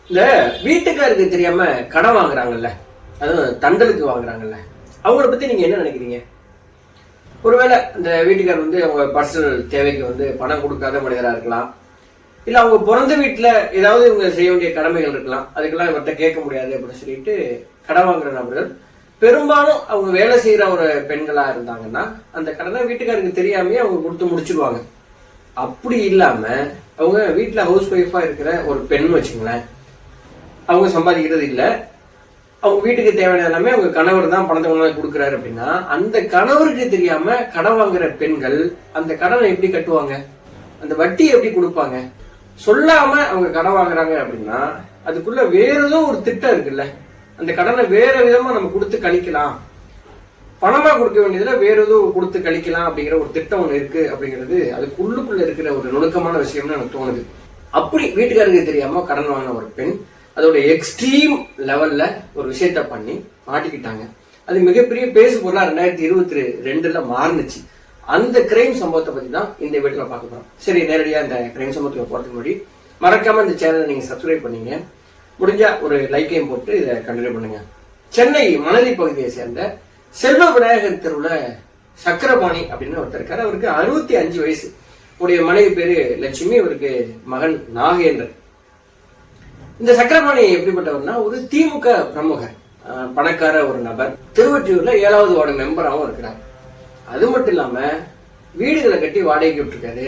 இந்த வீட்டுக்காருக்கு தெரியாம கடன் வாங்குறாங்கல்ல, அதுவும் தண்டலுக்கு வாங்குறாங்கல்ல, அவங்கள பத்தி நீங்க என்ன நினைக்கிறீங்க? ஒருவேளை இந்த வீட்டுக்கார் அவங்க பர்சனல் தேவைக்கு பணம் கொடுக்காத மனிதரா இருக்கலாம், இல்ல அவங்க பிறந்த வீட்டுல ஏதாவது இவங்க செய்ய வேண்டிய கடமைகள் இருக்கலாம், அதுக்கெல்லாம் இவர்கிட்ட கேட்க முடியாது அப்படின்னு சொல்லிட்டு கடன் வாங்குற நபர்கள் பெரும்பாலும் அவங்க வேலை செய்யற ஒரு பெண்களா இருந்தாங்கன்னா அந்த கடனை வீட்டுக்காருக்கு தெரியாமயே அவங்க கொடுத்து முடிச்சிருவாங்க. அப்படி இல்லாம அவங்க வீட்டுல ஹவுஸ் ஒய்ஃபா இருக்கிற ஒரு பெண் வச்சுங்களேன், அவங்க சம்பாதிக்கிறது இல்ல, அவங்க வீட்டுக்கு தேவையான எல்லாமே அவங்க கணவர் தான் பணத்தை கொண்டு கொடுக்குறாரு அப்படின்னா அந்த கணவருக்கு தெரியாம கடன் வாங்குற பெண்கள் அந்த கடனை எப்படி கட்டுவாங்க? அந்த வட்டி எப்படி கொடுப்பாங்க? சொல்லாம அவங்க கடன் வாங்குறாங்க அப்படின்னா அதுக்குள்ள வேற ஏதோ ஒரு திட்டம் இருக்குல்ல, அந்த கடனை வேற விதமா நம்ம கொடுத்து கழிக்கலாம், பணமா கொடுக்க வேண்டியதுல வேற ஏதோ கொடுத்து கழிக்கலாம் அப்படிங்கிற ஒரு திட்டம் ஒண்ணு இருக்கு அப்படிங்கிறது அதுக்குள்ளுக்குள்ள இருக்கிற ஒரு நுணுக்கமான விஷயம்னு எனக்கு தோணுது. அப்படி வீட்டுக்காரருக்கு தெரியாம கடன் வாங்கின ஒரு பெண் அதோட எக்ஸ்ட்ரீம் லெவல்ல ஒரு விஷயத்த பண்ணி மாட்டிக்கிட்டாங்க. அது மிகப்பெரிய பேசு பொருளா 2022 மாறுனுச்சு. அந்த கிரைம் சம்பவத்தை பத்தி தான் இந்த வீட்டுல பார்க்க போறோம். சரி, நேரடியா இந்த கிரைம் சம்பவத்துக்கு போறதுக்கு முன்னாடி மறக்காம இந்த சேனலை நீங்க சப்ஸ்கிரைப் பண்ணீங்க, முடிஞ்சா ஒரு லைக்கையும் போட்டு இதை கண்டினியூ பண்ணுங்க. சென்னை மணலி பகுதியை சேர்ந்த செல்வ விநாயகர் தெருவுல சக்கரபாணி அப்படின்னு ஒருத்தர் இருக்காரு. அவருக்கு 65 வயசு. உடைய மனைவி பேரு லட்சுமி, இவருக்கு மகன் நாகேந்திரன். இந்த சக்கரபாணி எப்படிப்பட்டவர்னா ஒரு திமுக பிரமுகர், பணக்கார ஒரு நபர். திருவொற்றியூர்ல 7வது வார்டு மெம்பராகவும் இருக்கிறார். அது மட்டும் இல்லாம வீடுகளை கட்டி வாடகைக்கு விட்டுருக்காரு,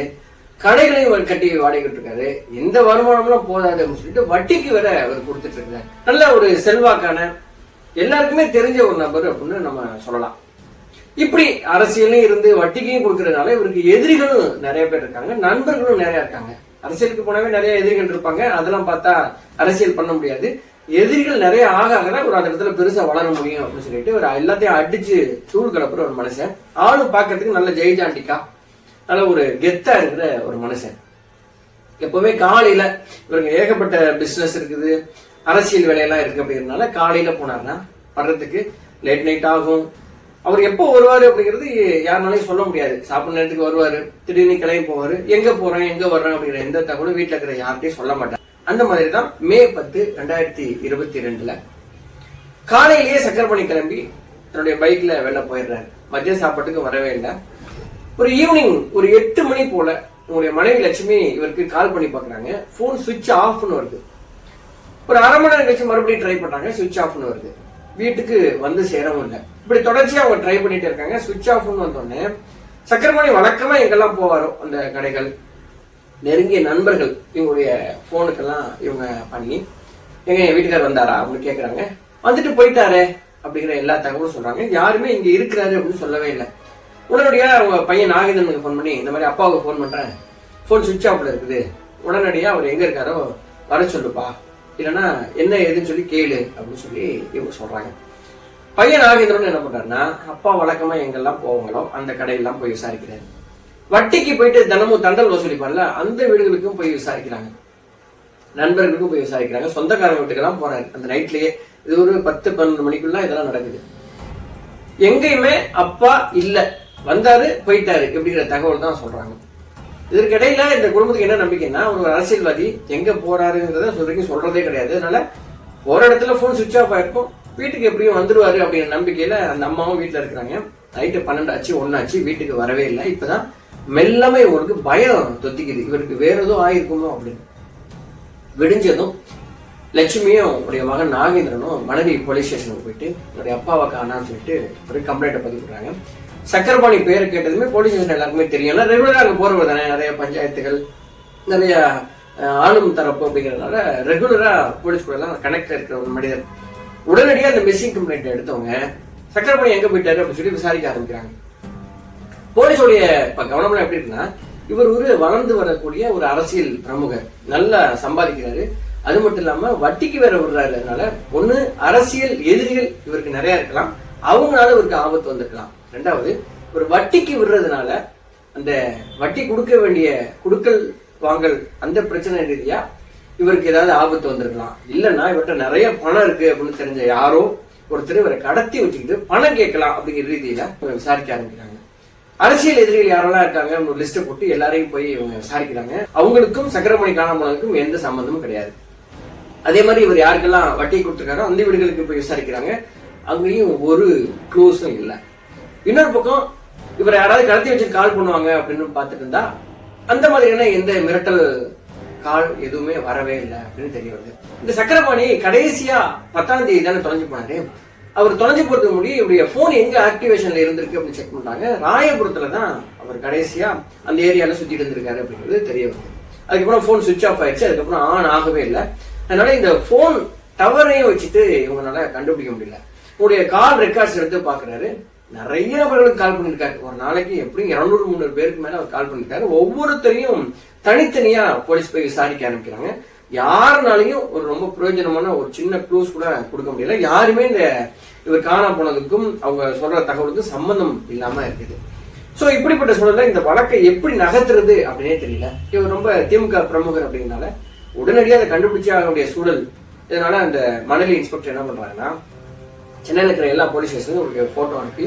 கடைகளையும் கட்டி வாடகைக்கு விட்டுருக்காரு. எந்த வருமானம்லாம் போதாது அப்படின்னு சொல்லிட்டு வட்டிக்கு வேற அவர் கொடுத்துட்டு இருக்காரு. நல்ல ஒரு செல்வாக்கான எல்லாருக்குமே தெரிஞ்ச ஒரு நபர் அப்படின்னு நம்ம சொல்லலாம். இப்படி அரசியலும் இருந்து வட்டிக்கையும் கொடுக்கறதுனால இவருக்கு எதிரிகளும் நிறைய பேர் இருக்காங்க, நண்பர்களும் நிறைய இருக்காங்க. அரசியலுக்கு போனவே நிறைய எதிரிகள் இருப்பாங்க, அதெல்லாம் பார்த்தா அரசியல் பண்ண முடியாது. எதிரிகள் நிறைய ஆக ஒரு அந்த இடத்துல பெருசா வளர முடியும் அப்படின்னு சொல்லிட்டு ஒரு எல்லாத்தையும் அடிச்சு தூள் கலப்புற ஒரு மனுஷன். ஆளும் பாக்கிறதுக்கு நல்ல ஜெய்ஜாண்டிக்கா, நல்ல ஒரு கெத்தா இருக்கிற ஒரு மனுஷன். எப்பவுமே காலையில இவருக்கு ஏகப்பட்ட பிசினஸ் இருக்குது, அரசியல் வேலையெல்லாம் இருக்கு அப்படிங்கிறதுனால காலையில போனார்னா வர்றதுக்கு லேட் நைட் ஆகும். அவர் எப்போ வருவாரு அப்படிங்கிறது யாருனாலையும் சொல்ல முடியாது. சாப்பிட நேரத்துக்கு வருவாரு, திடீர்னு கிளம்பி போவாரு, எங்க போறேன் எங்க வர்றேன் அப்படிங்கிற எந்த தகவலும் வீட்டுல இருக்கிற யார்கிட்டையும் சொல்ல மாட்டார். அந்த மாதிரி தான் மே 10, 2022 காலையிலேயே சக்கரபாணி கிளம்பி தன்னுடைய பைக்ல வெளில போயிடுறாரு. மதிய சாப்பாட்டுக்கு வரவே இல்லை. ஒரு ஈவினிங் ஒரு 8 மணி போல உங்களுடைய மனைவி லட்சுமி இவருக்கு கால் பண்ணி பாக்குறாங்க. போன் சுவிட்ச் ஆஃப்னு வருது. ஒரு அரை மணி நேரம் கழிச்சு மறுபடியும் ட்ரை பண்றாங்க, சுவிட்ச் ஆஃப்னு வருது. வீட்டுக்கு வந்து சேரவும் இல்லை. இப்படி தொடர்ச்சியா அவங்க ட்ரை பண்ணிட்டு இருக்காங்க. சுவிட்ச் ஆஃப்னு வந்தோடனே சக்கரபாணி வழக்கமா எங்கெல்லாம் போவாரோ அந்த கடைகள், நெருங்கிய நண்பர்கள் இவங்களுடைய போனுக்கெல்லாம் இவங்க பண்ணி எங்க என் வீட்டுக்காரர் வந்தாரா அப்படின்னு கேட்கறாங்க. வந்துட்டு போயிட்டாரே அப்படிங்கிற எல்லா தகவலும் சொல்றாங்க. யாருமே இங்க இருக்கிறாரு அப்படின்னு சொல்லவே இல்லை. உடனடியா அவங்க பையன் நாகேந்திரனுக்கு போன் பண்ணி இந்த மாதிரி அப்பாவுக்கு போன் பண்றேன், போன் சுவிட்ச் ஆஃப்ல இருக்குது, உடனடியா அவர் எங்க இருக்காரோ வர சொல்லுப்பா, இல்லைன்னா என்ன ஏதுன்னு சொல்லி கேளு அப்படின்னு சொல்லி இவங்க சொல்றாங்க. பையன் நாகேந்திரன் என்ன பண்றாருன்னா, அப்பா வழக்கமா எங்கெல்லாம் போவாங்களோ அந்த கடையெல்லாம் போய் விசாரிக்கிறாரு. வட்டிக்கு போயிட்டு தினமும் தண்டல் வசூலிப்பான்ல அந்த வீடுகளுக்கும் போய் விசாரிக்கிறாங்க, நண்பர்களுக்கும் போய் விசாரிக்கிறாங்க, சொந்தக்காரங்க வீட்டுக்கெல்லாம் போறாரு அந்த நைட்லயே. இது ஒரு 10-12 மணிக்குள்ள இதெல்லாம் நடக்குது. எங்கேயுமே அப்பா இல்ல, வந்தாரு போயிட்டாரு இப்படிங்கிற தகவல் தான் சொல்றாங்க. இதற்கிடையில இந்த குடும்பத்துக்கு என்ன நம்பிக்கைன்னா, ஒரு அரசியல்வாதி எங்க போறாருங்கிறத சொல்றதே கிடையாது. அதனால ஒரு இடத்துல போன் சுவிட்ச் ஆஃப் ஆயிருக்கும், வீட்டுக்கு எப்படியும் வந்துருவாரு அப்படிங்கிற நம்பிக்கையில அந்த அம்மாவும் வீட்டுல இருக்கிறாங்க. நைட்டு 12 ஆச்சு, 1 ஆச்சு, வீட்டுக்கு வரவே இல்லை. இப்பதான் மெல்லமே இவருக்கு பயம் தொத்திக்குது, இவருக்கு வேற ஏதோ ஆயிருக்குமோ அப்படின்னு. விடிஞ்சதும் லட்சுமியும் உடைய மகன் நாகேந்திரனும் மனைவி போலீஸ் ஸ்டேஷனுக்கு போயிட்டு என்னுடைய அப்பாவை காணான்னு சொல்லிட்டு ஒரு கம்ப்ளைண்ட் பதிவு பண்றாங்க. சக்கரபாணி பேரை கேட்டதுமே போலீஸ் ஸ்டேஷன் எல்லாருக்குமே தெரியும், ரெகுலரா அங்க போறவர் தானே, நிறைய பஞ்சாயத்துகள், நிறைய ஆளும் தரப்பு அப்படிங்கிறதுனால ரெகுலரா போலீஸ் கூட எல்லாம் கனெக்ட் இருக்கிற ஒரு மனிதர். உடனடியா அந்த மிஸ்ஸிங் கம்ப்ளைண்ட் எடுத்தவங்க சக்கரபாணி எங்க போயிட்டாரு அப்படின்னு சொல்லி விசாரிக்க ஆரம்பிக்கிறாங்க. போலீஸோடைய கவனம்லாம் எப்படி இருக்குன்னா, இவர் ஒரு வளர்ந்து வரக்கூடிய ஒரு அரசியல் பிரமுகர், நல்லா சம்பாதிக்கிறாரு, அது மட்டும் இல்லாம வட்டிக்கு வேற விடுறாரு. அதனால ஒண்ணு அரசியல் எதிரிகள் இவருக்கு நிறைய இருக்கலாம், அவங்களால இவருக்கு ஆபத்து வந்திருக்கலாம். ரெண்டாவது, ஒரு வட்டிக்கு விடுறதுனால அந்த வட்டி கொடுக்க வேண்டிய குடுக்கல் வாங்கல் அந்த பிரச்சனை ரீதியா இவருக்கு ஏதாவது ஆபத்து வந்திருக்கலாம். இல்லைன்னா இவர்கிட்ட நிறைய பணம் இருக்கு அப்படின்னு தெரிஞ்ச யாரோ ஒருத்தர் இவரை கடத்தி வச்சுக்கிட்டு பணம் கேட்கலாம் அப்படிங்கிற ரீதியில விசாரிக்க ஆரம்பிக்கிறாங்க. அரசியல் எதிரிகள் யாரெல்லாம் இருக்காங்க ஒரு லிஸ்ட் போட்டு எல்லாரையும் போய் இவங்க விசாரிக்கிறாங்க. அவங்களுக்கும் சக்கரபாணி காணாமலுக்கும் எந்த சம்பந்தமும் கிடையாது. அதே மாதிரி இவர் யாருக்கெல்லாம் வட்டி கொடுத்துருக்காரோ அந்த வீடுகளுக்கு போய் விசாரிக்கிறாங்க, அங்கேயும் ஒரு க்ளூஸும் இல்லை. இன்னொரு பக்கம் இவர் யாராவது கடத்தி வச்சு கால் பண்ணுவாங்க அப்படின்னு பார்த்துட்டு இருந்தா அந்த மாதிரியான எந்த மிரட்டல் கால் எதுவுமே வரவே இல்லை அப்படின்னு தெரிய வருது. இந்த சக்கரபாணி கடைசியா 10ஆம் தேதி தானே தொலைஞ்சு போனாரு. அவர் தொலைஞ்சு போறதுக்கு முடியும் இவருடைய போன் எங்க ஆக்டிவேஷன்ல இருந்திருக்கு அப்படின்னு செக் பண்றாங்க. ராயபுரத்துல தான் அவர் கடைசியா அந்த ஏரியால சுத்திட்டு இருந்திருக்காரு அப்படிங்கிறது தெரிய வருது. அதுக்கப்புறம் போன் சுவிட்ச் ஆஃப் ஆயிடுச்சு, அதுக்கப்புறம் ஆன் ஆகவே இல்லை. அதனால இந்த போன் டவரையும் வச்சுட்டு இவங்களால கண்டுபிடிக்க முடியல. உங்களுடைய கால் ரெக்கார்ட்ஸ் எடுத்து பாக்குறாரு, நிறைய நபர்களுக்கு கால் பண்ணிருக்காரு. ஒரு நாளைக்கு எப்படியும் 200-300 பேருக்கு மேல அவர் கால் பண்ணிருக்காரு. ஒவ்வொருத்தரையும் தனித்தனியா போலீஸ் போய் விசாரிக்க ஆரம்பிக்கிறாங்க. யாருனாலையும் ஒரு ரொம்ப பிரயோஜனமான ஒரு சின்ன க்ளூஸ் கூட கொடுக்க முடியல. யாருமே இந்த இவர் காணா போனதுக்கும் அவங்க சொல்ற தகவலுக்கும் சம்பந்தம் இல்லாம இருக்குது. சோ இப்படிப்பட்ட சூழல்ல இந்த வழக்கை எப்படி நகர்த்துறது அப்படின்னே தெரியல. இவர் ரொம்ப திமுக பிரமுகர் அப்படிங்கறனால உடனடியாக அதை கண்டுபிடிச்சே ஆக வேண்டிய சூழல். இதனால அந்த மணலி இன்ஸ்பெக்டர் என்ன பண்றாங்கன்னா, சென்னையில் இருக்கிற எல்லா போலீஸ் ஸ்டேஷனும் ஒரு போட்டோ அனுப்பி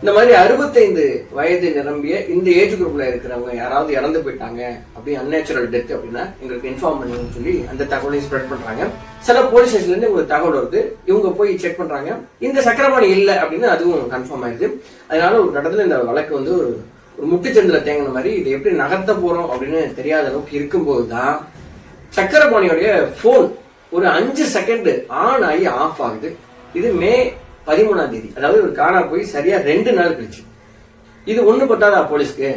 இந்த மாதிரி 65 வயது நிரம்பிய இந்த ஏஜ் குரூப்ல இருக்கிறவங்க யாராவது இறந்து போயிட்டாங்க அப்படி அன்நேச்சுரல் டெத் அப்படின்னா எங்களுக்கு இன்ஃபார்ம் பண்ணுங்கன்னு சொல்லி அந்த தகவலையும் ஸ்ப்ரெட் பண்றாங்க. சில போலீஸ் ஸ்டேஷன்ல இருந்து ஒரு தகவல் வருது, இவங்க போய் செக் பண்றாங்க, இந்த சக்கரபாணி இல்லை அப்படின்னு அதுவும் கன்ஃபார்ம் ஆயிடுது. அதனால ஒரு கட்டத்துல இந்த வழக்கு வந்து ஒரு முட்டுச்சந்தில தேங்கின மாதிரி இதை எப்படி நகர்த்த போறோம் அப்படின்னு தெரியாத அளவுக்கு இருக்கும்போதுதான் சக்கரபாணியோடைய போன் ஒரு 5 செகண்ட் ஆன் ஆகி ஆஃப் ஆகுது. இது மே 13ஆம் தேதி, அதாவது ஒரு காணா போய் சரியா 2 நாள் கழிச்சு. இது ஒண்ணு பட்டாதா போலீஸ்க்கு?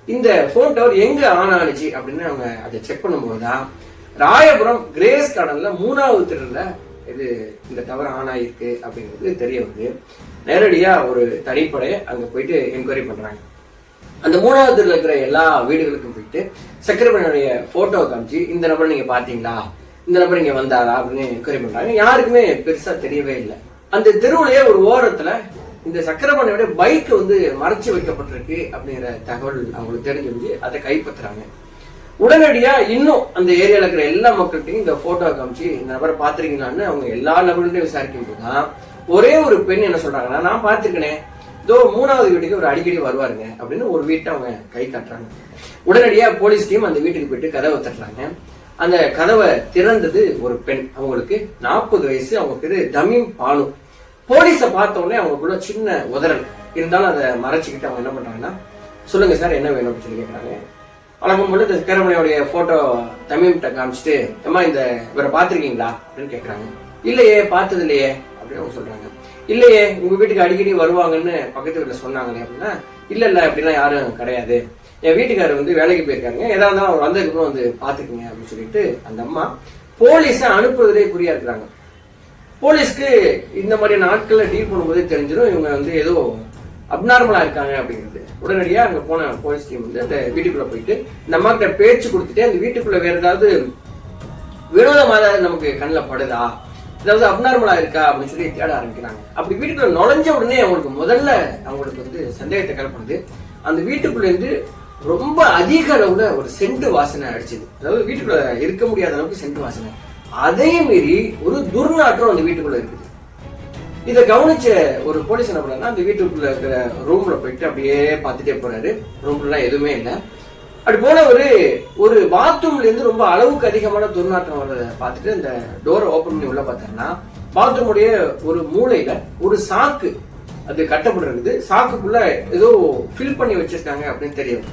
இந்த போன் டவர் எங்க ஆன் ஆனிச்சு அப்படின்னு அவங்க அதை செக் பண்ணும்போதுதான் ராயபுரம் கிரேஸ் கார்டன்ல 3வது தெருல இது இந்த டவர் ஆன் ஆயிருக்கு அப்படிங்கிறது தெரிய வருது. நேரடியா ஒரு தனிப்படையை அங்க போயிட்டு என்கொயரி பண்றாங்க. அந்த 3வது தெருல இருக்கிற எல்லா வீடுகளுக்கும் போயிட்டு சக்கரபாணியோடைய போட்டோ காமிச்சு இந்த நபர் நீங்க பாத்தீங்களா, இந்த நபர் இங்க வந்தாரா அப்படின்னு என்கொயரி பண்றாங்க. யாருக்குமே பெருசா தெரியவே இல்லை. அந்த தெருவுலயே ஒரு ஓரத்துல இந்த சக்கரபாணியோட பைக் வந்து மறைச்சு வைக்கப்பட்டிருக்கு அப்படிங்கிற தகவல் அவங்களுக்கு தெரிஞ்சு அதை கைப்பற்றுறாங்க. உடனடியா இன்னும் அந்த ஏரியால இருக்கிற எல்லா மக்கள்கிட்டையும் இந்த போட்டோ காமிச்சு இந்த நபரை பாத்திருக்கீங்களான்னு அவங்க எல்லா நபர்களையும் விசாரிக்கும் போதுதான் ஒரே ஒரு பெண் என்ன சொல்றாங்கன்னா, நான் பாத்திருக்கேனே, இதோ 3வது வீட்டுக்கு ஒரு அடிக்கடி வருவாருங்க அப்படின்னு ஒரு வீட்டை அவங்க கை காட்டுறாங்க. உடனடியா போலீஸ் டீம் அந்த வீட்டுக்கு போயிட்டு கதவை தட்டுறாங்க. அந்த கதவை திறந்தது ஒரு பெண், அவங்களுக்கு 40 வயசு, அவங்க பேரு தமீம் பானு. போலீஸ பார்த்த உடனே அவங்களுக்குள்ள சின்ன உதறல் இருந்தாலும் அதை மறைச்சுக்கிட்டு அவங்க என்ன பண்றாங்கன்னா, சொல்லுங்க சார் என்ன வேணும் அப்படின்னு சொல்லி கேட்கறாங்க. வழக்கம் போல இந்த சக்கரபாணியோடைய போட்டோ தமீம்கிட்ட காமிச்சிட்டு, அம்மா இந்த இவரை பாத்திருக்கீங்களா அப்படின்னு கேட்கறாங்க. இல்லையே, பார்த்தது இல்லையே அப்படின்னு அவங்க சொல்றாங்க. இல்லையே, உங்க வீட்டுக்கு அடிக்கடி வருவாங்கன்னு பக்கத்து வீட்டுல சொன்னாங்களே அப்படின்னா, இல்ல அப்படிலாம் யாரும் கிடையாது, என் வீட்டுக்காரர் வந்து வேலைக்கு போயிருக்காங்க, ஏதாவது அவர் வந்ததுக்கப்புறம் வந்து பாத்துக்குங்க அப்படின்னு சொல்லிட்டு அந்த அம்மா போலீஸ அனுப்புறதே குறியா இருக்கிறாங்க. போலீஸ்க்கு இந்த மாதிரி நாட்கள்ல டீல் பண்ணும்போதே தெரிஞ்சிடும் இவங்க வந்து ஏதோ அப்நார்மலா இருக்காங்க அப்படிங்கிறது. உடனடியா அங்க போன போலீஸ் டீம் வந்து அந்த வீட்டுக்குள்ள போயிட்டு இந்த அம்மா கிட்ட பேச்சு கொடுத்துட்டு அந்த வீட்டுக்குள்ள வேற ஏதாவது வினோதமாக நமக்கு கண்ணில் படுதா, ஏதாவது அப்நார்மலா இருக்கா அப்படின்னு சொல்லி தேட ஆரம்பிக்கிறாங்க. அப்படி வீட்டுக்குள்ள நுழைஞ்ச உடனே அவங்களுக்கு முதல்ல அவங்களுக்கு வந்து சந்தேகத்தை கிளப்புறது, அந்த வீட்டுக்குள்ள இருந்து ரொம்ப அதிக அளவுல ஒரு சென்ட் வாசனை அடிச்சது. அதாவது வீட்டுக்குள்ள இருக்க முடியாத அளவுக்கு சென்ட் வாசனை. அதே மீறி ஒரு துர்நாற்றம் அந்த வீட்டுக்குள்ள இருக்குது. இதை கவனிச்ச ஒரு போலீஸ் என்ன பண்ணா, அந்த வீட்டுக்குள்ள இருக்கிற ரூம்ல போயிட்டு அப்படியே பார்த்துட்டே போறாரு. ரூம்ல எதுவுமே இல்லை. அப்படி போன ஒரு பாத்ரூம்ல இருந்து ரொம்ப அளவுக்கு அதிகமான துர்நாற்றம் வர்றதை பார்த்துட்டு அந்த டோரை ஓபன் பண்ணி உள்ள பார்த்தாருன்னா, பாத்ரூமுடைய ஒரு மூலையில ஒரு சாக்கு அது கட்டப்பட்டிருக்குது. சாக்குக்குள்ள ஏதோ ஃபில் பண்ணி வச்சிருக்காங்க அப்படின்னு தெரியும்.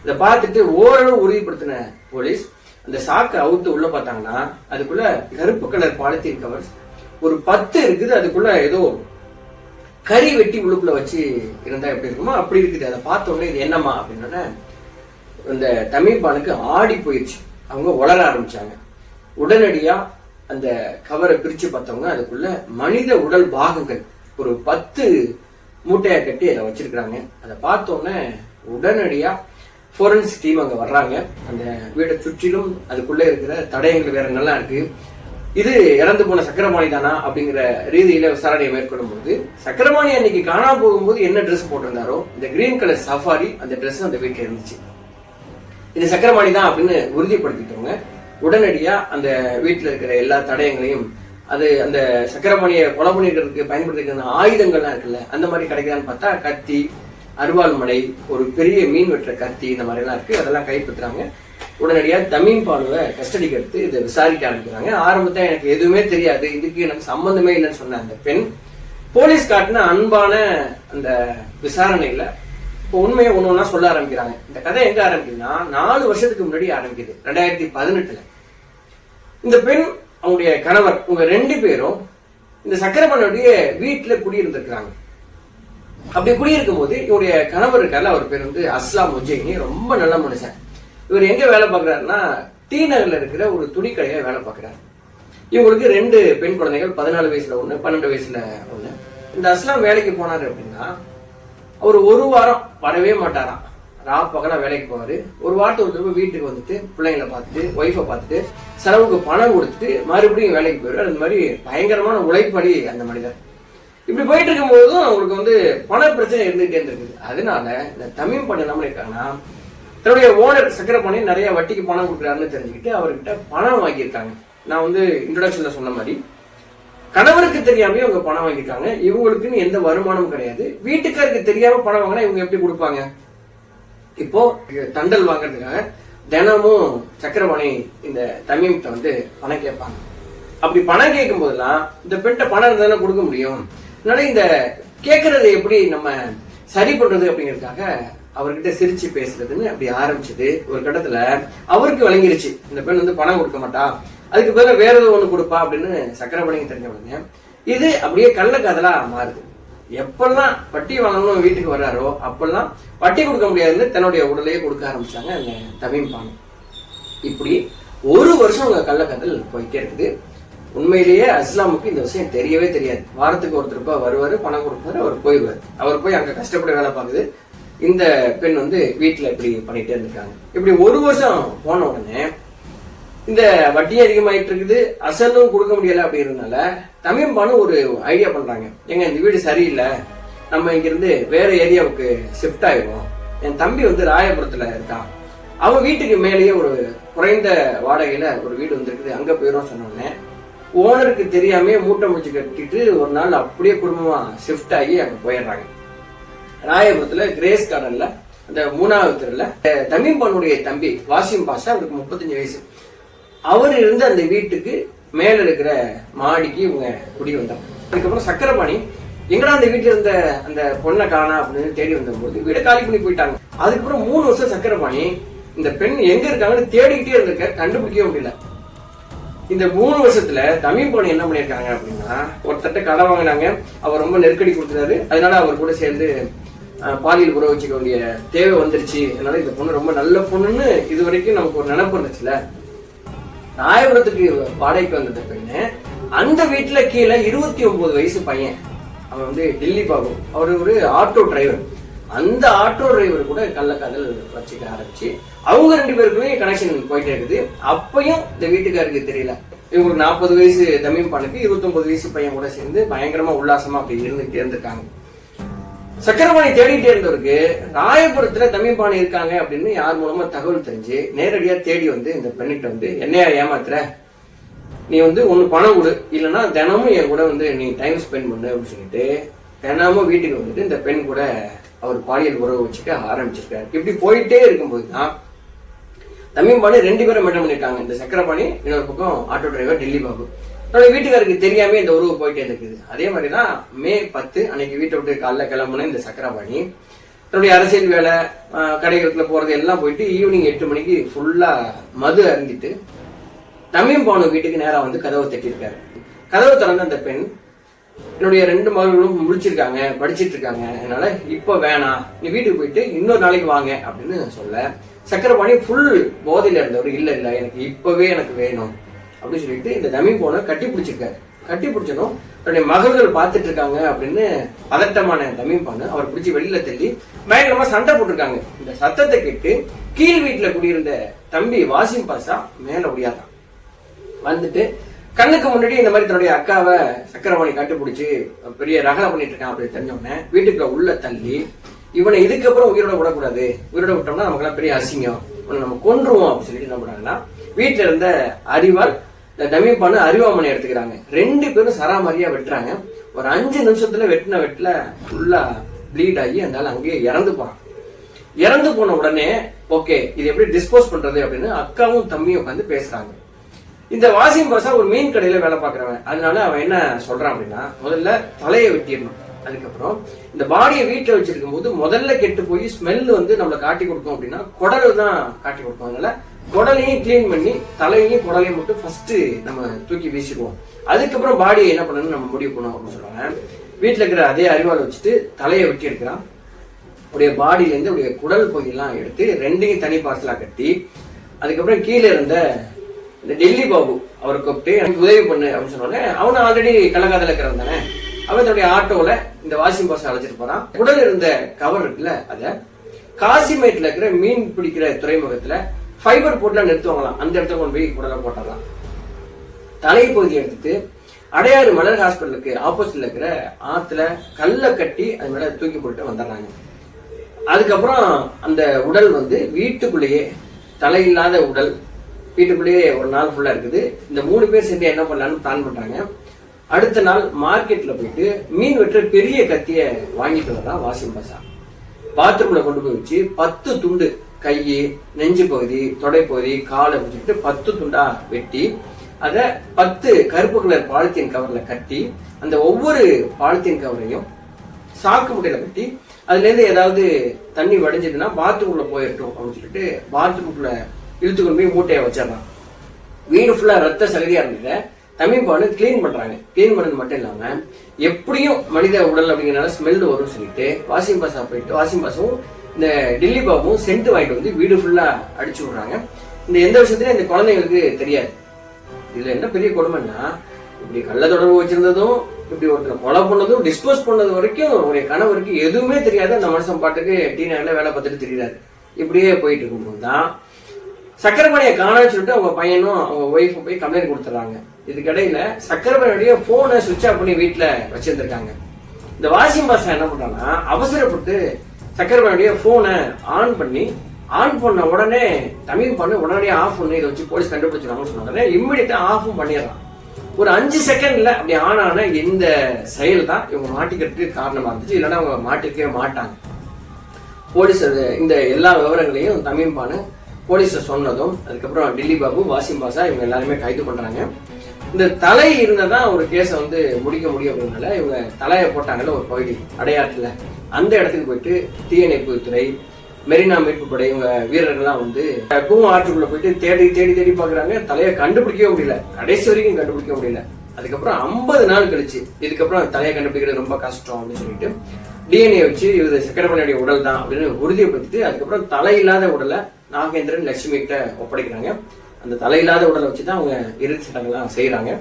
இதை பார்த்துட்டு ஓரளவு உறுதிப்படுத்தின போலீஸ் அந்த சாக்கை அவுத்து உள்ள பார்த்தாங்கன்னா, அதுக்குள்ள கருப்பு கலர் பாலித்தீன் கவர்ஸ் ஒரு 10 இருக்குது. அதுக்குள்ள ஏதோ கறி வெட்டி உள்ளுக்குள்ள வச்சு இருந்தா எப்படி இருக்குமோ அப்படி இருக்குது. அதை பார்த்த உடனே இது என்னம்மா அப்படின்னா, இந்த தமிழ்பானுக்கு ஆடி போயிடுச்சு. அவங்க வளர ஆரம்பிச்சாங்க. உடனடியா அந்த கவரை பிரிச்சு பார்த்தவங்க அதுக்குள்ள மனித உடல் பாகங்கள் ஒரு 10 மூட்டையை கட்டி அதை வச்சிருக்கிறாங்க. அதை பார்த்தோன்னே உடனடியா போரன்சிக் டீம் அங்க வர்றாங்க. அந்த வீடை சுற்றிலும் அதுக்குள்ள இருக்கிற தடயங்கள் வேற நல்லா இருக்கு. இது இறந்து போன சக்கரபாணி தானா அப்படிங்கிற ரீதியில விசாரணையை மேற்கொள்ளும் போது, சக்கரபாணி அன்னைக்கு காணாம போகும்போது என்ன ட்ரெஸ் போட்டிருந்தாரோ இந்த கிரீன் கலர் சஃபாரி அந்த ட்ரெஸ் அந்த வீட்டுல இருந்துச்சு. இது சக்கரபாணி தான் அப்படின்னு உறுதிப்படுத்திட்டவங்க உடனடியா அந்த வீட்டுல இருக்கிற எல்லா தடயங்களையும், அது அந்த சக்கரபாணியை கொலை பண்ணிக்கிறதுக்கு பயன்படுத்திக்கிற ஆயுதங்கள்லாம் இருக்குல்ல, அந்த மாதிரி கிடைக்குதான்னு பார்த்தா கத்தி, அருவாள் மடை, ஒரு பெரிய மீன் வெட்டுற கத்தி, இந்த மாதிரி எல்லாம் இருக்கு. அதெல்லாம் கைப்பற்றுறாங்க. உடனடியாக தமீம் பானுவை கஸ்டடிக்கு எடுத்து இதை விசாரிக்க ஆரம்பிக்கிறாங்க. ஆரம்பத்தில் எனக்கு எதுவுமே தெரியாது, இதுக்கு எனக்கு சம்பந்தமே இல்லைன்னு சொன்ன அந்த பெண் போலீஸ் காட்டின அன்பான அந்த விசாரணையில இப்போ உண்மையை ஒண்ணு சொல்ல ஆரம்பிக்கிறாங்க. இந்த கதை எங்க ஆரம்பிக்குதுன்னா 4 வருஷத்துக்கு முன்னாடி ஆரம்பிக்குது, 2018. இந்த பெண் அவங்களுடைய கணவர் உங்க 2 பேரும் இந்த சக்கரபாணியுடைய வீட்டுல குடியிருந்திருக்கிறாங்க. அப்படி குடியிருக்கும் போது இவருடைய கணவர் இருக்காரு, அவர் பேர் வந்து அஸ்லாம் உஜ்ஜைனி, ரொம்ப நல்ல மனுஷன். இவர் எங்க வேலை பார்க்கிறாருன்னா டி நகர்ல இருக்கிற ஒரு துணி கடையில வேலை பார்க்கிறாரு. இவங்களுக்கு 2 பெண் குழந்தைகள், 14 வயசுல ஒண்ணு, 12 வயசுல ஒண்ணு. இந்த அஸ்லாம் வேலைக்கு போனாரு அப்படின்னா அவர் 1 வாரம் வரவே மாட்டாராம். பகலா வேலைக்கு போவாரு. 1 வாரத்துக்கு ஒரு தடவை வீட்டுக்கு வந்துட்டு பிள்ளைங்களை பார்த்துட்டு ஒய்ஃபை பார்த்துட்டு செலவுக்கு பணம் கொடுத்துட்டு மறுபடியும் வேலைக்கு போயிடுவார். அந்த மாதிரி பயங்கரமான உழைப்படி அந்த மனிதர். இப்படி போயிட்டு இருக்கும் போதும் அவங்களுக்கு வந்து பண பிரச்சனை இருந்துகிட்டே இருந்திருக்குது. அதனால இந்த தமீம் பானு என்ன பண்ணிருக்காங்கன்னா தன்னுடைய ஓனர் சக்கரபாணி நிறைய வட்டிக்கு பணம் கொடுக்குறாருன்னு தெரிஞ்சுக்கிட்டு அவர்கிட்ட பணம் வாங்கியிருக்காங்க. நான் வந்து இன்ட்ரோடக்ஷன்ல சொன்ன மாதிரி கணவருக்கு தெரியாமயே அவங்க பணம் வாங்கியிருக்காங்க. இவங்களுக்குன்னு எந்த வருமானமும் கிடையாது. வீட்டுக்காருக்கு தெரியாம பணம் வாங்கினா இவங்க எப்படி கொடுப்பாங்க? இப்போ தண்டல் வாங்குறதுக்காக தினமும் சக்கரபாணி இந்த தமீம்கிட்ட வந்து பணம் கேட்பாங்க. அப்படி பணம் கேட்கும் போதெல்லாம் இந்த பெண்கிட்ட பணம் இருந்தா கொடுக்க முடியும். அதனால இந்த கேட்கறது எப்படி நம்ம சரி பண்றது அப்படிங்கிறதுக்காக அவர்கிட்ட சிரிச்சு பேசுறதுன்னு அப்படி ஆரம்பிச்சது. ஒரு கட்டத்துல அவருக்கு வழங்கிருச்சு இந்த பெண் வந்து பணம் கொடுக்க மாட்டா, அதுக்கு பதிலா வேற ஏதோ ஒண்ணு கொடுப்பா அப்படின்னு சக்கரபாணிக்கு தெரிஞ்ச உடனே இது அப்படியே கள்ளக்காதலா மாறுது. எப்பெல்லாம் வட்டி வாங்கணும் வீட்டுக்கு வர்றாரோ அப்பெல்லாம் வட்டி கொடுக்க முடியாதுன்னு தன்னுடைய உடலையே கொடுக்க ஆரம்பிச்சாங்க அந்த தமீம் பானு. இப்படி 1 வருஷம் அவங்க கள்ளக்காதல் போயிட்டே இருக்குது. உண்மையிலேயே அஸ்லாமுக்கு இந்த விஷயம் தெரியவே தெரியாது. வாரத்துக்கு ஒருத்தர் வருவாரு, பணம் கொடுப்பாரு, அவர் போயிடுவாரு. அவர் போய் அங்க கஷ்டப்பட்டு வேலை பார்க்குது. இந்த பெண் வந்து வீட்டுல இப்படி பண்ணிட்டே இருந்திருக்காங்க. இப்படி 1 வருஷம் போன உடனே இந்த வட்டி அதிகமாயிட்டு இருக்குது, அசலும் கொடுக்க முடியல அப்படின்றதுனால தமீம் பானு ஒரு ஐடியா பண்றாங்க. எங்க இந்த வீடு சரியில்லை, நம்ம இங்க இருந்து வேற ஏரியாவுக்கு ஷிஃப்ட் ஆயிடும். என் தம்பி வந்து ராயபுரத்துல இருக்கான், அவன் வீட்டுக்கு மேலேயே ஒரு குறைந்த வாடகையில ஒரு வீடு வந்துருக்குது, அங்க போயிடும் சொன்னோடனே ஓனருக்கு தெரியாம மூட்டை முடிச்சு கட்டிட்டு ஒரு நாள் அப்படியே குடும்பமா ஷிஃப்ட் ஆகி அங்க போயிடுறாங்க. ராயபுரத்துல கிரேஸ் கார்டன்ல அந்த 3வது தெருல தமீம் பானுடைய தம்பி வாசிம் பாஷா, அவருக்கு 35 வயசு, அவர் இருந்த அந்த வீட்டுக்கு மேல இருக்கிற மாடிக்கு இவங்க குடி வந்தாங்க. அதுக்கப்புறம் சக்கரபாணி எங்கடா அந்த வீட்டுல இருந்த அந்த பொண்ணை காணா அப்படின்னு தேடி வந்தபோது வீடை காலி பண்ணி போயிட்டாங்க. அதுக்கப்புறம் 3 வருஷம் சக்கரபாணி இந்த பெண் எங்க இருக்காங்கன்னு தேடிக்கிட்டே இருந்திருக்க, கண்டுபிடிக்கவே முடியல. இந்த 3 வருஷத்துல தமீம் பானு என்ன பண்ணிருக்காங்க அப்படின்னா ஒருத்தட்ட கடன் வாங்கினாங்க, அவர் ரொம்ப நெருக்கடி கொடுத்துறாரு. அதனால அவர் கூட சேர்ந்து பாலியல் உறவு வச்சுக்க வேண்டிய தேவை வந்துருச்சு. அதனால இந்த பொண்ணு ரொம்ப நல்ல பொண்ணுன்னு இது வரைக்கும் நமக்கு ஒரு நினைப்பு இருந்துச்சுல. ராயபுரத்துக்கு வாடகைக்கு வந்தது பெண்ணு அந்த வீட்டுல கீழே 29 வயசு பையன், அவன் வந்து டெல்லி பாபு, அவர் ஒரு ஆட்டோ டிரைவர். அந்த ஆட்டோ டிரைவர் கூட கள்ளக்காதல் வச்சுக்க ஆரம்பிச்சு அவங்க 2 பேருக்குமே கனெக்ஷன் போயிட்டே இருக்குது. அப்பயும் இந்த வீட்டுக்காருக்கு தெரியல. இவங்களுக்கு 40 வயசு தமீம் பானுக்கு 29 வயசு பையன் கூட சேர்ந்து பயங்கரமா உல்லாசமா அப்படி இருந்துகிட்டே இருந்திருக்காங்க. சக்கரபாணி தேடிட்டே இருந்தவருக்கு ராயபுரத்துல தமீம் பானு இருக்காங்க அப்படின்னு யார் மூலமா தகவல் தெரிஞ்சு நேரடியா தேடி வந்து இந்த பெண்ணிட்ட வந்து என்னையா ஏமாத்துற, நீ வந்து ஒண்ணு பணம் கொடு, இல்லைன்னா தினமும் என் கூட வந்து நீ டைம் ஸ்பெண்ட் பண்ணு அப்படின்னு சொல்லிட்டு தினமும் வீட்டுக்கு வந்துட்டு இந்த பெண் கூட அவர் பாலியல் உறவு வச்சுக்க ஆரம்பிச்சிருக்காரு. இப்படி போயிட்டே இருக்கும்போதுதான் தமீம் பானு 2 பேரும் மெட்டம் பண்ணிருக்காங்க. இந்த சக்கரபாணி, இன்னொரு பக்கம் ஆட்டோ டிரைவர் டெல்லி பாபு. தன்னுடைய வீட்டுக்காருக்கு தெரியாம இந்த உறவு போயிட்டே இருக்குது. அதே மாதிரிதான் மே 10 அன்னைக்கு வீட்டை விட்டு காலைல கிளம்புன இந்த சக்கரபாணி தன்னுடைய அரசியல் வேலை, கடைகளுக்குள்ள போறது எல்லாம் போயிட்டு ஈவினிங் 8 மணிக்கு ஃபுல்லா மது அருந்திட்டு தமீம் பானு வீட்டுக்கு நேரா வந்து கதவை தட்டியிருக்காரு. கதவை திறந்த அந்த பெண், என்னுடைய 2 மகளும் முடிச்சிருக்காங்க, படிச்சிட்டு இருக்காங்க, அதனால இப்ப வேணாம், நீ வீட்டுக்கு போயிட்டு இன்னொரு நாளைக்கு வாங்க அப்படின்னு சொல்ல, சக்கரபாணி ஃபுல் போதையில இருந்தவர், இல்ல இல்ல எனக்கு இப்பவே எனக்கு வேணும் அப்படின்னு சொல்லிட்டு இந்த தமீம் பானு கட்டி பிடிச்சிருக்காரு. கட்டி பிடிச்சதும் தன்னுடைய மகள்கள் பார்த்துட்டு இருக்காங்க அப்படின்னு பதட்டமான தமீம் பானு அவர் பிடிச்சி வெளியில தள்ளி பயங்கரமா சண்டை போட்டிருக்காங்க. இந்த சத்தத்தை கேட்டு கீழ் வீட்டுல குடியிருந்த தம்பி வாசிம் பாஷா மேல ஒடியாதான் வந்துட்டு கண்ணுக்கு முன்னாடி இந்த மாதிரி தன்னுடைய அக்காவை சக்கரபாணி கட்டுப்பிடிச்சு பெரிய ரகலை பண்ணிட்டு இருக்கான் அப்படின்னு தெரிஞ்சோடனே வீட்டுக்குள்ள உள்ள தள்ளி இவனை இதுக்கப்புறம் உயிரோட விடக்கூடாது, உயிரோட விட்டோம்னா நமக்கு எல்லாம் பெரிய அசிங்கம், நம்ம கொன்றுவோம் அப்படின்னு சொல்லிட்டு என்ன பண்றாங்கன்னா வீட்டுல இருந்த அறிவால் தமீம் பானு அரிவாமனை எடுத்துக்கிறாங்க. 2 பேரும் சராமரியா வெட்டுறாங்க. ஒரு 5 நிமிஷத்துல வெட்டின வெட்டில ஃபுல்லா ப்ளீட் ஆகி அதனால அங்கேயே இறந்து போறான். இறந்து போன உடனே ஓகே இது எப்படி டிஸ்போஸ் பண்றது அப்படின்னு அக்காவும் தம்பியும் உட்காந்து பேசுறாங்க. இந்த வாசிம் பாஷா ஒரு மீன் கடையில வேலை பாக்குறவன். அதனால அவன் என்ன சொல்றான் அப்படின்னா, முதல்ல தலையை வெட்டிடணும், அதுக்கப்புறம் இந்த பாடியை வீட்டுல வச்சிருக்கும் போது முதல்ல கெட்டு போய் ஸ்மெல் வந்து நம்மள காட்டி கொடுக்கும் அப்படின்னா குடல் தான் காட்டி கொடுக்கும். அதனால குடலையும் கிளீன் பண்ணி தலையையும் குடலையும் மட்டும் ஃபர்ஸ்ட் நம்ம தூக்கி வீசிடுவோம், அதுக்கப்புறம் பாடியை என்ன பண்ணணும்னு நம்ம முடிவு பண்ணுவோம் அப்படின்னு சொல்றாங்க. வீட்டுல இருக்கிற அதே அறிவாளை வச்சுட்டு தலையை வெட்டி எடுக்கிறான். உடைய பாடியில இருந்து உடைய குடல் பகுதியெல்லாம் எடுத்து ரெண்டையும் தனி பார்சலா கட்டி, அதுக்கப்புறம் கீழே இருந்த இந்த டெல்லி பாபு அவரை கூப்பிட்டு எனக்கு உதவி பண்ணு அப்படின்னு சொன்னோன்னே, அவனை ஆல்ரெடி கள்ளக்காதல இருக்கிறவன் தானே, அவன் தன்னுடைய ஆட்டோல இந்த வாசிம் பாஷா அழைச்சிட்டு போறான். குடல் இருந்த கவர் இருக்குல்ல, அத காசிமேட்ல இருக்கிற மீன் பிடிக்கிற துறைமுகத்துல ஃபைபர் போட்ல நிறுத்துவாங்களாம், அந்த இடத்துல கொண்டு போய் குடலை போட்டாலாம். தலை பகுதியை எடுத்துட்டு அடையாறு மலர் ஹாஸ்பிட்டலுக்கு ஆப்போசிட்ல இருக்கிற ஆத்துல கல்ல கட்டி அது மேல தூக்கி போட்டு வந்துடுறாங்க. அதுக்கப்புறம் அந்த உடல் வந்து வீட்டுக்குள்ளேயே, தலை இல்லாத உடல் வீட்டுக்குள்ளேயே ஒரு நாள் ஃபுல்லா இருக்குது. இந்த 3 பேர் சேர்ந்து என்ன பண்ணலான்னு பிளான் பண்றாங்க. அடுத்த நாள் மார்க்கெட்ல போயிட்டு மீன் வெட்டுற பெரிய கத்திய வாங்கிட்டு வர்றான் வாசிம் பாஷா. பாத்ரூம்ல கொண்டு போய் வச்சு 10 துண்டு, கை, நெஞ்சு பகுதி, தொடை பகுதி, காலை வச்சுட்டு 10 துண்டா வெட்டி அத 10 கருப்பு கலர் பாலித்தீன் கவர்ல கட்டி, அந்த ஒவ்வொரு பாலித்தீன் கவரையும் சாக்கு முட்டையில கட்டி, அதுல இருந்து ஏதாவது தண்ணி வடிஞ்சதுன்னா பாத்ரூம்ல போயிட்டோம் அப்படின்னு சொல்லிட்டு பாத்ரூம்குள்ள இழுத்து கொண்டு போய் மூட்டையை வச்சிடறான். வீடு ஃபுல்லா ரத்த சகதியா இருந்தது. தமிழ்பானு கிளீன் பண்றாங்க. கிளீன் பண்ணது மட்டும் இல்லாம எப்படியும் மனித உடல் அப்படிங்கறனால ஸ்மெல் வரும்னு சொல்லிட்டு வாசிம் பாஷா போயிட்டு, வாசிம் பாஷாவும் இந்த டெல்லி பாபுவும் சென்ட் வாங்கிட்டு வந்து வீடு ஃபுல்லா அடிச்சு விடுறாங்க. இந்த எந்த விஷயத்திலும் இந்த குழந்தைங்களுக்கு தெரியாது. இதுல என்ன பெரிய கொடுமைன்னா, இப்படி கள்ள தொடர்பு வச்சிருந்ததும், இப்படி ஒருத்தர் கொலை பண்ணதும், டிஸ்போஸ் பண்ணது வரைக்கும் உடைய கணவருக்கு எதுவுமே தெரியாது. அந்த மனுஷன் பாட்டுக்கு டீனர்ல வேலை பார்த்துட்டு தெரியாது. இப்படியே போயிட்டு இருக்கும்போது தான் சக்கரபாணியை காணான்னு சொல்லிட்டு அவங்க பையனும் அவங்க ஒய்ஃபும் போய் கம்ப்ளைண்ட் கொடுத்துறாங்க. இதுக்கிடையில சக்கரபாணியுடைய போனை சுவிட்ச் ஆஃப் பண்ணி வீட்டுல வச்சிருந்திருக்காங்க. இந்த வாசிம் பாஷா என்ன பண்றாங்கன்னா, அவசரப்பட்டு சக்கரபாணியுடைய போனை ஆன் பண்ணி, ஆன் பண்ண உடனே தமிழ் பண்ணு உடனடியே ஆஃப் பண்ணி இதை வச்சு போலீஸ் கண்டுபிடிச்சிருக்காங்கன்னு சொன்னாங்க. இம்மிடியா ஆஃபும் பண்ணிடுறான். ஒரு 5 செகண்ட்ல அப்படி ஆன் ஆன இந்த செயல் தான் இவங்க மாட்டிக்கிறதுக்கு காரணமா இருந்துச்சு. இல்லைன்னா அவங்க மாட்டிக்கவே மாட்டாங்க. போலீஸ் இந்த எல்லா விவரங்களையும் தமிழ் பானு போலீஸ சொன்னதும், அதுக்கப்புறம் டெல்லி பாபு, வாசிம் பாஷா இவங்க எல்லாருமே கைது பண்றாங்க. இந்த தலை இருந்ததான் ஒரு கேஸ வந்து முடிக்க முடியும் அப்படின்னால இவங்க தலையை போட்டாங்கல்ல ஒரு பகுதி அடையாற்றுல, அந்த இடத்துக்கு போயிட்டு தீயணைப்பு துறை, மெரினா மீட்பு படை இவங்க வீரர்கள்லாம் வந்து கூவம் ஆற்றுக்குள்ள போயிட்டு தேடி தேடி தேடி பாக்குறாங்க. தலையை கண்டுபிடிக்கவே முடியல, கடைசி வரைக்கும் கண்டுபிடிக்க முடியல. அதுக்கப்புறம் 50 நாள் கழிச்சு இதுக்கப்புறம் தலையை கண்டுபிடிக்கிறது ரொம்ப கஷ்டம் அப்படின்னு சொல்லிட்டு டிஎன்ஏ வச்சு இது சக்கரபாணியுடைய உடல் தான் அப்படின்னு உறுதிப்படுத்திட்டு, அதுக்கப்புறம் தலை இல்லாத உடலை நாகேந்திரன் லட்சுமி கிட்ட ஒப்படைக்கிறாங்க. அந்த தலையில்லாத உடலை வச்சுதான் அவங்க இறுதி சடங்கெல்லாம் செய்யறாங்க.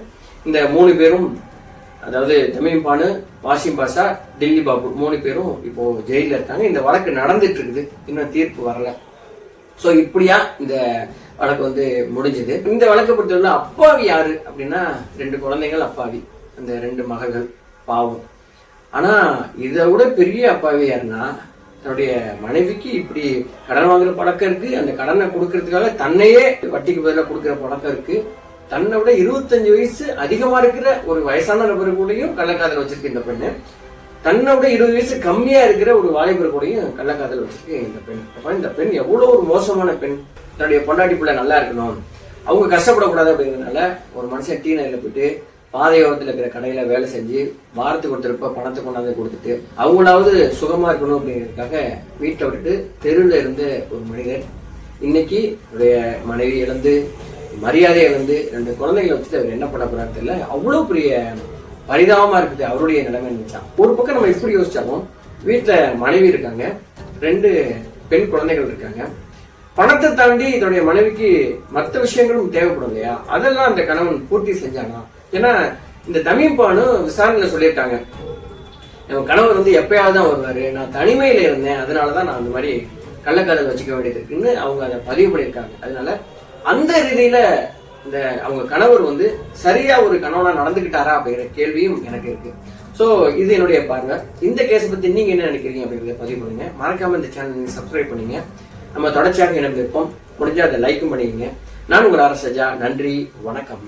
இந்த 3 பேரும், அதாவது தமிழ் பானு, வாசிம் பாஷா, டெல்லி பாபு 3 பேரும் இப்போ ஜெயில இருக்காங்க. இந்த வழக்கு நடந்துட்டு இருக்குது, இன்னும் தீர்ப்பு வரல. சோ இப்படியா இந்த வழக்கு வந்து முடிஞ்சது. இந்த வழக்கை பொறுத்தவரை அப்பாவி யாரு அப்படின்னா 2 குழந்தைகள் அப்பாவி, அந்த 2 மகள்கள் பாவம். ஆனா இதை விட பெரிய அப்பாவி யாருன்னா, தன்னுடைய மனைவிக்கு இப்படி கடன் வாங்குற பழக்கம் இருக்கு, அந்த கடனை கொடுக்கறதுக்காக தன்னையே வட்டிக்கு பதிலாக கொடுக்கிற பழக்கம் இருக்கு, தன்னை விட 25 வயசு அதிகமா இருக்கிற ஒரு வயசான நபர் கூடயும் கள்ளக்காதல் வச்சிருக்கு இந்த பெண்ணு, தன்னை விட 20 வயசு கம்மியா இருக்கிற ஒரு வாலிபர் கூடயும் கள்ளக்காதல் வச்சிருக்கு இந்த பெண். அப்ப இந்த பெண் எவ்வளவு ஒரு மோசமான பெண். தன்னுடைய பொண்டாட்டி பிள்ளை நல்லா இருக்கணும், அவங்க கஷ்டப்படக்கூடாது அப்படிங்கிறதுனால ஒரு மனுஷன் டீ நகர்ல போயிட்டு பாதையோரத்தில் இருக்கிற கடையில வேலை செஞ்சு வாரத்துக்கு ஒருத்தருப்ப பணத்தை கொண்டாந்து கொடுத்துட்டு அவங்களாவது சுகமா இருக்கணும் அப்படிங்கிறதுக்காக வீட்டை விட்டுட்டு தெருவில் இருந்த ஒரு மனிதர் இன்னைக்கு அவருடைய மனைவி இழந்து, மரியாதை இழந்து, 2 குழந்தைகளை வச்சுட்டு அவர் என்ன பண்ண போறாரு தெரியல. அவ்வளவு பெரிய பரிதாபமா இருக்குது அவருடைய நிலைமை நினைச்சா. ஒரு பக்கம் நம்ம எப்படி யோசிச்சாலும் வீட்டுல மனைவி இருக்காங்க, 2 பெண் குழந்தைகள் இருக்காங்க. பணத்தை தாண்டி இதோடைய மனைவிக்கு மற்ற விஷயங்களும் தேவைப்படும் இல்லையா, அதெல்லாம் அந்த கணவன் பூர்த்தி செஞ்சானா? ஏன்னா இந்த தமிழ் பானு விசாரணையில சொல்லியிருக்காங்க, என் கணவர் வந்து எப்பயாவது தான் வருவாரு, நான் தனிமையில இருந்தேன், அதனாலதான் நான் அந்த மாதிரி கள்ளக்காதல் வச்சுக்க வேண்டியது இருக்குன்னு அவங்க அதை பதிவு பண்ணியிருக்காங்க. அதனால அந்த ரீதியில இந்த அவங்க கணவர் வந்து சரியா ஒரு கணவனா நடந்துகிட்டாரா அப்படிங்கிற கேள்வியும் எனக்கு இருக்கு. சோ இது என்னுடைய பார்வை. இந்த கேஸ் பத்தி நீங்க என்ன நினைக்கிறீங்க அப்படிங்கிறத பதிவு பண்ணுங்க. மறக்காம இந்த சேனல் நீங்க சப்ஸ்கிரைப் பண்ணுங்க. நம்ம தொடர்ச்சியாக இணைந்திருப்போம். முடிஞ்சா அதை லைக்கும் பண்ணிக்கங்க. நான் உங்கள் அரசஜா. நன்றி, வணக்கம்.